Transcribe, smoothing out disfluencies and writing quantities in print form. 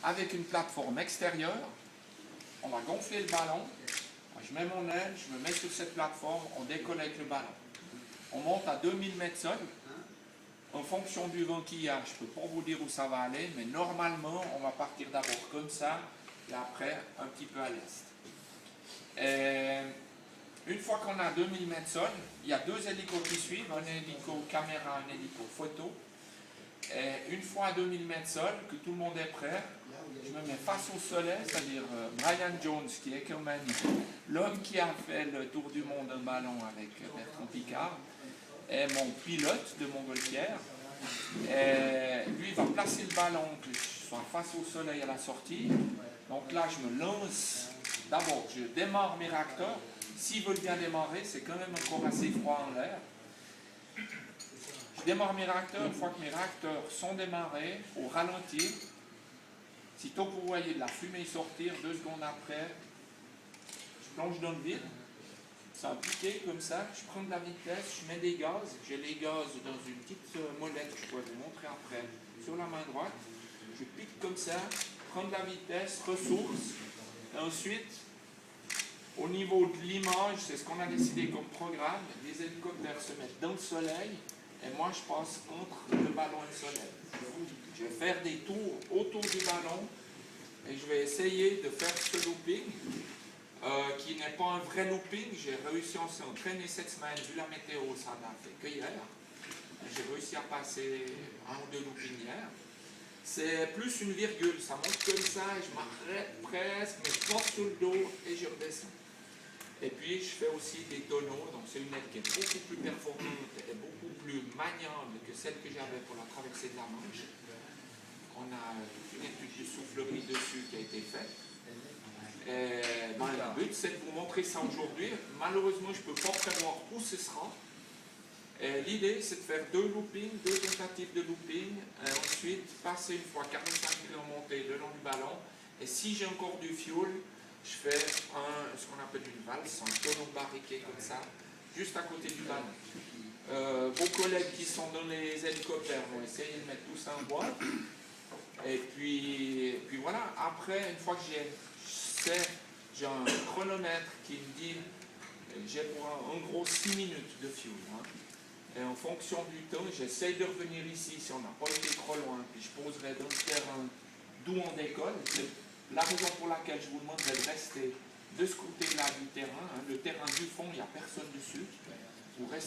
avec une plateforme extérieure. On va gonfler le ballon. Je mets mon aile, je me mets sur cette plateforme, on décolle avec le ballon. On monte à 2000 mètres sol. En fonction du vent qu'il y a, je ne peux pas vous dire où ça va aller, mais normalement, on va partir d'abord comme ça, et après, un petit peu à l'est. Une fois qu'on a 2000 mètres sol, il y a deux hélicos qui suivent, un hélico caméra, un hélico photo. Et une fois à 2000 mètres sol, que tout le monde est prêt, je me mets face au soleil, c'est-à-dire Brian Jones, qui est comme l'homme qui a fait le tour du monde en ballon avec Bertrand Piccard, est mon pilote de montgolfière. Et lui, il va placer le ballon, que je sois face au soleil à la sortie. Donc là, je me lance. D'abord, je démarre mes réacteurs. S'ils veulent bien démarrer, c'est quand même encore assez froid en l'air. Je démarre mes réacteurs. Une fois que mes réacteurs sont démarrés, au ralenti, sitôt que vous voyez de la fumée sortir, 2 secondes après, je plonge dans le vide. C'est un piqué comme ça, je prends de la vitesse, je mets des gaz. J'ai les gaz dans une petite molette que je pourrais vous montrer après, sur la main droite. Je pique comme ça, prends de la vitesse, ressource. Et ensuite, au niveau de l'image, c'est ce qu'on a décidé comme programme. Les hélicoptères se mettent dans le soleil et moi je passe entre le ballon et le soleil. Je vais faire des tours autour du ballon et je vais essayer de faire ce looping qui n'est pas un vrai looping. J'ai réussi à s'entraîner cette semaine, vu la météo, ça n'a fait que hier. J'ai réussi à passer 1 ou 2 loopings hier. C'est plus une virgule, ça monte comme ça, et je m'arrête presque, mais je porte sur le dos et je redescends. Et puis je fais aussi des tonneaux, donc c'est une aile qui est beaucoup plus performante et beaucoup plus maniable que celle que j'avais pour la traversée de la Manche. On a une étude de soufflerie dessus qui a été faite. Le but c'est de vous montrer ça aujourd'hui. Malheureusement je ne peux pas prévoir où ce sera. L'idée c'est de faire 2 loopings, 2 tentatives de looping, et ensuite passer une fois 45 km montée le long du ballon. Et si j'ai encore du fuel, je fais ce qu'on appelle une valse, un tonneau barriqué comme ça, juste à côté du ballon. Vos collègues qui sont dans les hélicoptères vont essayer de mettre tout ça en boîte. Et puis voilà, après, une fois que j'ai un chronomètre qui me dit, j'ai pour en gros 6 minutes de fuel. Et en fonction du temps, j'essaye de revenir ici si on n'a pas été trop loin, puis je poserai dans le terrain d'où on décolle. C'est la raison pour laquelle je vous demanderai de rester de ce côté-là du terrain. Le terrain du fond, il n'y a personne dessus. Vous restez